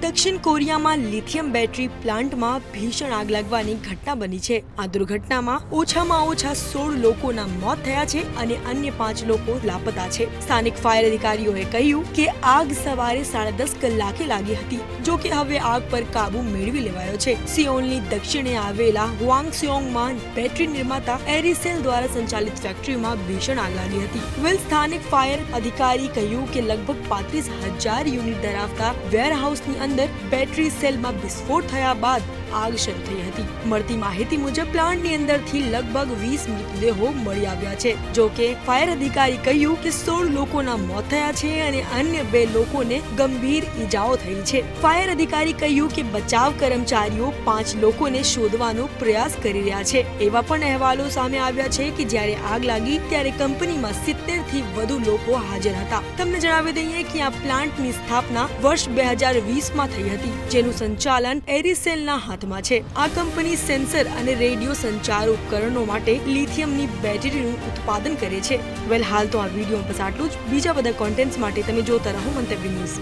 દક્ષિણ કોરિયામાં lithium battery પ્લાન્ટમાં ભીષણ આગ લાગવાની ઘટના બની છે। આ દુર્ઘટનામાં ઓછામાં ઓછા 16 લોકોના મોત થયા છે અને અન્ય 5 લોકો લાપતા છે। સ્થાનિક ફાયર અધિકારીઓએ કહ્યું કે આગ સવારે 10:30 કલાકે લાગી હતી, જો કે હવે આગ પર કાબુ મેળવી લેવાયો છે। સિઓલની દક્ષિણે આવેલા હ્વાંગસ્યોંગમાં બેટરી નિર્માતા એરિસેલ દ્વારા સંચાલિત ફેક્ટરીમાં ભીષણ આગ લાગી હતી। સ્થાનિક ફાયર અધિકારી કહ્યું કે લગભગ 35,000 યુનિટ ધરાવતા વેરહાઉસની અંદર બેટરી સેલમાં વિસ્ફોટ થયા બાદ આગ શરૂ થઈ હતી। મળતી માહિતી મુજબ પ્લાન્ટની અંદરથી લગભગ 20 મૃતદેહો મળી આવ્યા છે। જો કે ફાયર અધિકારી કહ્યું કે 16 લોકોના મોત થયા છે અને અન્ય 2 લોકોને ગંભીર ઈજાઓ થઈ છે। ફાયર અધિકારી કહ્યું કે બચાવ કર્મચારીઓ 5 લોકોને શોધવાનો પ્રયાસ કરી રહ્યા છે। એવા પણ અહેવાલો સામે આવ્યા છે કે જ્યારે આગ લાગી ત્યારે કંપનીમાં 70 થી વધુ લોકો હાજર હતા। તમને જણાવી દઈએ કે આ પ્લાન્ટની સ્થાપના વર્ષ 2020માં થઈ હતી, જેનું સંચાલન એરિસેલના હાથમાં છે। આ કંપની સેન્સર અને રેડિયો સંચાર ઉપકરણો માટે લિથિયમની બેટરીનું ઉત્પાદન કરે છે। હાલ તો આ વિડીયોમાં બસ આટલું જ। બીજા બધા કોન્ટેન્ટ્સ માટે તમે જોતા રહો મંતવ્ય ન્યૂઝ।